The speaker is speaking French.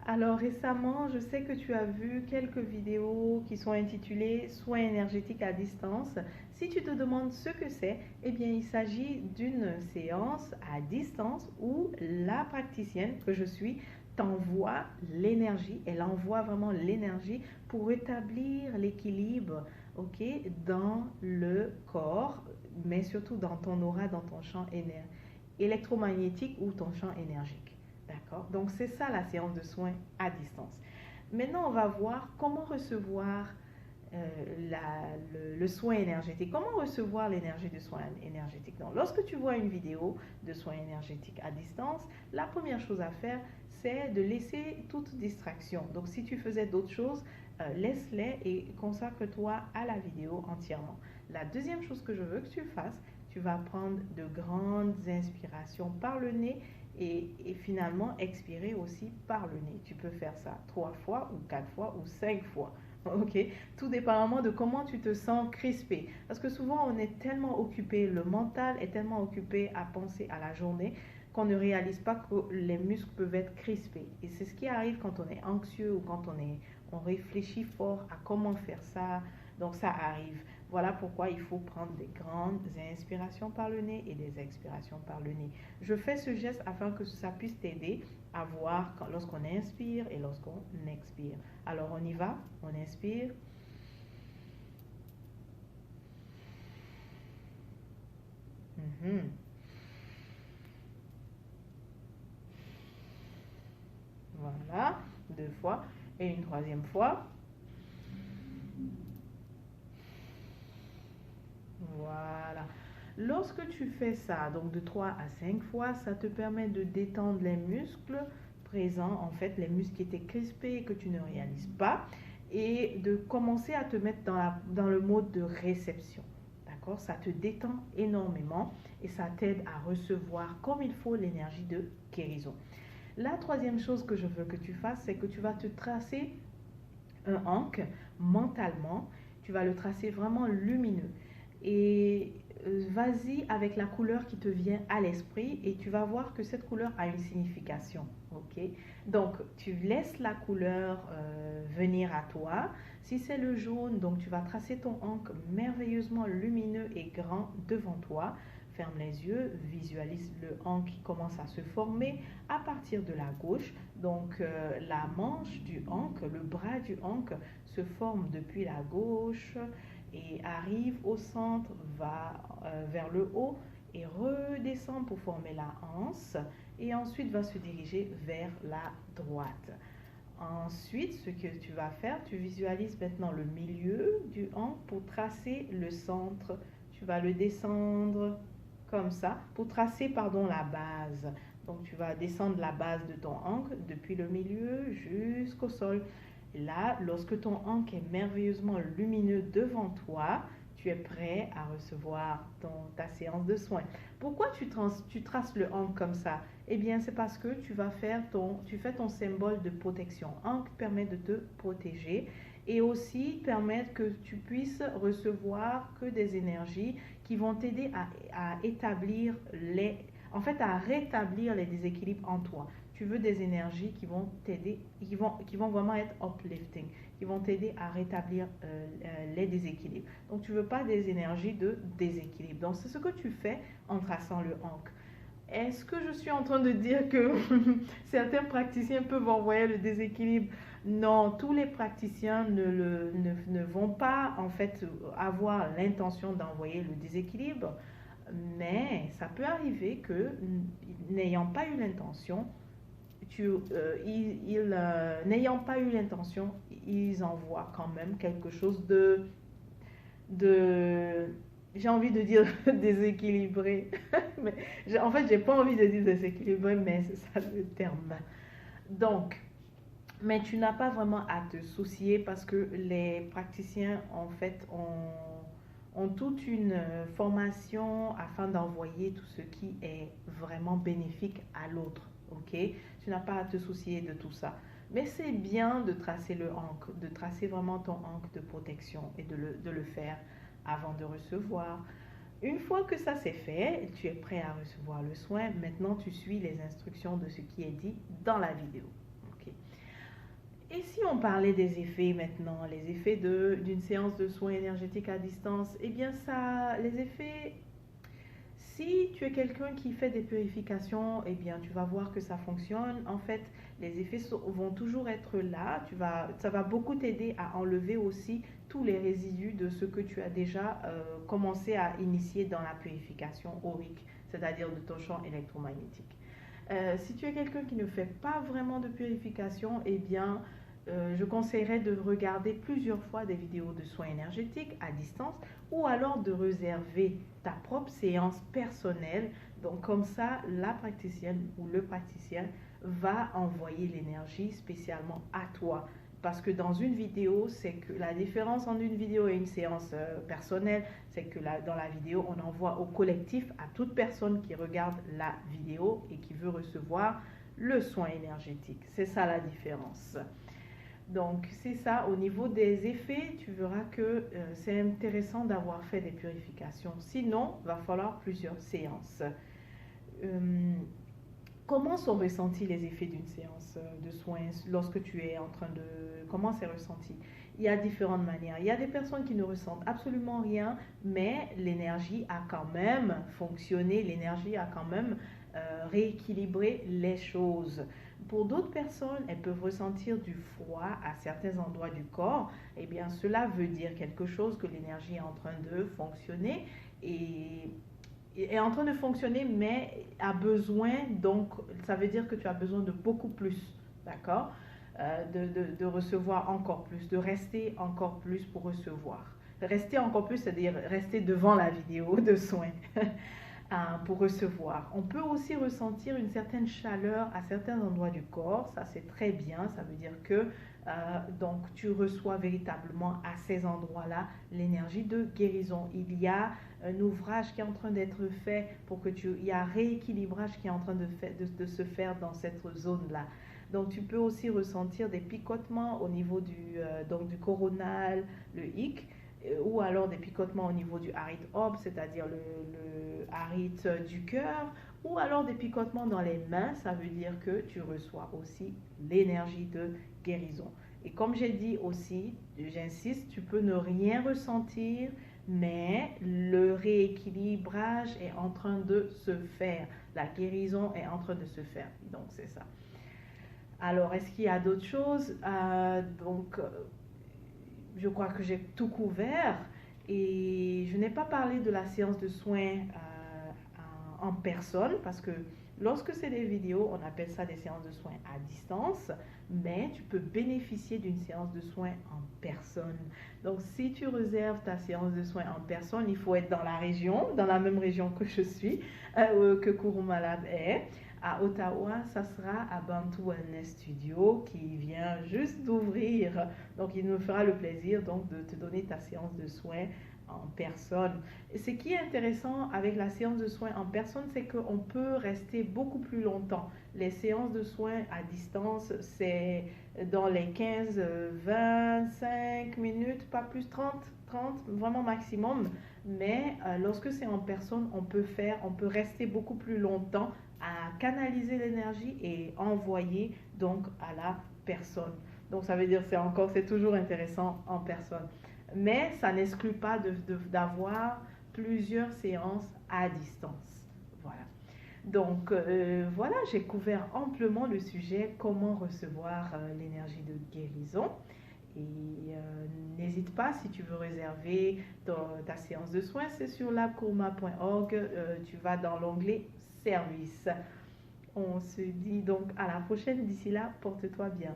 Alors récemment, je sais que tu as vu quelques vidéos qui sont intitulées Soins énergétiques à distance. Si tu te demandes ce que c'est, eh bien il s'agit d'une séance à distance où la praticienne que je suis t'envoie l'énergie, elle envoie vraiment l'énergie pour rétablir l'équilibre, ok, dans le corps, mais surtout dans ton aura, dans ton champ électromagnétique ou ton champ énergique. D'accord? Donc, c'est ça la séance de soins à distance. Maintenant, on va voir comment recevoir le soin énergétique. Comment recevoir l'énergie de soin énergétique? Donc, lorsque tu vois une vidéo de soins énergétiques à distance, la première chose à faire, c'est de laisser toute distraction. Donc, si tu faisais d'autres choses, laisse-les et consacre-toi à la vidéo entièrement. La deuxième chose que je veux que tu fasses, tu vas prendre de grandes inspirations par le nez et finalement expirer aussi par le nez. Tu peux faire ça 3 fois ou 4 fois ou 5 fois. Ok, tout dépendamment de comment tu te sens crispé. Parce que souvent, on est tellement occupé, le mental est tellement occupé à penser à la journée qu'on ne réalise pas que les muscles peuvent être crispés. Et c'est ce qui arrive quand on est anxieux ou quand on réfléchit fort à comment faire ça. Donc ça arrive. Voilà pourquoi il faut prendre des grandes inspirations par le nez et des expirations par le nez. Je fais ce geste afin que ça puisse t'aider à voir lorsqu'on inspire et lorsqu'on expire. Alors on y va, on inspire. Mhm. Voilà, 2 fois. Et une troisième fois. Voilà. Lorsque tu fais ça, donc de 3 à 5 fois, ça te permet de détendre les muscles présents, en fait, les muscles qui étaient crispés et que tu ne réalises pas, et de commencer à te mettre dans le mode de réception. D'accord? Ça te détend énormément et ça t'aide à recevoir comme il faut l'énergie de guérison. La troisième chose que je veux que tu fasses, c'est que tu vas te tracer un ankh mentalement. Tu vas le tracer vraiment lumineux. Et vas-y avec la couleur qui te vient à l'esprit et tu vas voir que cette couleur a une signification. Ok? Donc, tu laisses la couleur venir à toi. Si c'est le jaune, donc tu vas tracer ton ankh merveilleusement lumineux et grand devant toi. Ferme les yeux, visualise le ankh qui commence à se former à partir de la gauche. Donc, la manche du ankh, le bras du ankh se forme depuis la gauche et arrive au centre, va vers le haut et redescend pour former la anse et ensuite va se diriger vers la droite. Ensuite, ce que tu vas faire, tu visualises maintenant le milieu du ankh pour tracer le centre. Tu vas le descendre comme ça pour tracer, pardon, la base. Donc, tu vas descendre la base de ton ankh depuis le milieu jusqu'au sol. Là, lorsque ton ankh est merveilleusement lumineux devant toi, tu es prêt à recevoir ta séance de soins. Pourquoi tu traces le ankh comme ça? Eh bien, c'est parce que tu fais ton symbole de protection. Ankh permet de te protéger et aussi permettre que tu puisses recevoir que des énergies qui vont t'aider à établir à rétablir les déséquilibres en toi. Tu veux des énergies qui vont t'aider, qui vont vraiment être uplifting, qui vont t'aider à rétablir les déséquilibres. Donc, tu ne veux pas des énergies de déséquilibre. Donc, c'est ce que tu fais en traçant le ankh. Est-ce que je suis en train de dire que certains praticiens peuvent envoyer le déséquilibre? Non, tous les praticiens ne vont pas en fait avoir l'intention d'envoyer le déséquilibre, mais ça peut arriver que n'ayant pas eu l'intention, n'ayant pas eu l'intention, ils envoient quand même quelque chose de j'ai envie de dire déséquilibré. Mais en fait, j'ai pas envie de dire déséquilibré, mais c'est ça le terme. Donc, mais tu n'as pas vraiment à te soucier parce que les praticiens, en fait, ont toute une formation afin d'envoyer tout ce qui est vraiment bénéfique à l'autre. Ok? Tu n'as pas à te soucier de tout ça. Mais c'est bien de tracer le ankh, de tracer vraiment ton ankh de protection et de le faire avant de recevoir. Une fois que ça c'est fait, tu es prêt à recevoir le soin. Maintenant, tu suis les instructions de ce qui est dit dans la vidéo. Ok. Et si on parlait des effets maintenant, les effets d'une séance de soins énergétiques à distance, eh bien ça, les effets, si tu es quelqu'un qui fait des purifications, eh bien tu vas voir que ça fonctionne. En fait, les effets vont toujours être là. Ça va beaucoup t'aider à enlever aussi tous les résidus de ce que tu as déjà commencé à initier dans la purification aurique, c'est-à-dire de ton champ électromagnétique. Si tu es quelqu'un qui ne fait pas vraiment de purification, eh bien, je conseillerais de regarder plusieurs fois des vidéos de soins énergétiques à distance ou alors de réserver ta propre séance personnelle. Donc comme ça, la praticienne ou le praticien va envoyer l'énergie spécialement à toi. Parce que dans une vidéo, c'est que la différence entre une vidéo et une séance personnelle, c'est que dans la vidéo, on envoie au collectif, à toute personne qui regarde la vidéo et qui veut recevoir le soin énergétique. C'est ça la différence. Donc, c'est ça. Au niveau des effets, tu verras que c'est intéressant d'avoir fait des purifications. Sinon, il va falloir plusieurs séances. Comment sont ressentis les effets d'une séance de soins lorsque tu es en train de... Comment c'est ressenti? Il y a différentes manières. Il y a des personnes qui ne ressentent absolument rien, mais l'énergie a quand même fonctionné, l'énergie a quand même rééquilibré les choses. Pour d'autres personnes, elles peuvent ressentir du froid à certains endroits du corps. Eh bien, cela veut dire quelque chose, que l'énergie est en train de fonctionner et est en train de fonctionner, mais a besoin, donc ça veut dire que tu as besoin de beaucoup plus, d'accord, de recevoir encore plus, de rester encore plus pour recevoir. Rester encore plus, c'est-à-dire rester devant la vidéo de soins pour recevoir. On peut aussi ressentir une certaine chaleur à certains endroits du corps, ça c'est très bien, ça veut dire que donc tu reçois véritablement à ces endroits-là l'énergie de guérison. Il y a un ouvrage qui est en train d'être fait il y a un rééquilibrage qui est en train de se faire dans cette zone-là. Donc tu peux aussi ressentir des picotements au niveau donc du coronal, le hic, ou alors des picotements au niveau du harit ob, c'est-à-dire le harit du cœur, ou alors des picotements dans les mains, ça veut dire que tu reçois aussi l'énergie de guérison. Et comme j'ai dit aussi, j'insiste, tu peux ne rien ressentir, mais le rééquilibrage est en train de se faire. La guérison est en train de se faire. Donc, c'est ça. Alors, est-ce qu'il y a d'autres choses? Je crois que j'ai tout couvert et je n'ai pas parlé de la séance de soins en personne parce que lorsque c'est des vidéos, on appelle ça des séances de soins à distance, mais tu peux bénéficier d'une séance de soins en personne. Donc, si tu réserves ta séance de soins en personne, il faut être dans la région, dans la même région que je suis, que Kurumalab est. À Ottawa, ça sera à Bantu Wellness Studio qui vient juste d'ouvrir. Donc, il nous fera le plaisir donc, de te donner ta séance de soins en personne. Et ce qui est intéressant avec la séance de soins en personne, c'est qu'on peut rester beaucoup plus longtemps. Les séances de soins à distance, c'est dans les 15-25 minutes, pas plus 30, vraiment maximum. Mais lorsque c'est en personne, on peut rester beaucoup plus longtemps à canaliser l'énergie et envoyer donc à la personne. Donc ça veut dire c'est toujours intéressant en personne. Mais ça n'exclut pas d'avoir plusieurs séances à distance. Voilà. Donc voilà, j'ai couvert amplement le sujet comment recevoir l'énergie de guérison. Et n'hésite pas, si tu veux réserver ta séance de soins, c'est sur labkurma.org. Tu vas dans l'onglet service. On se dit donc à la prochaine. D'ici là, porte-toi bien.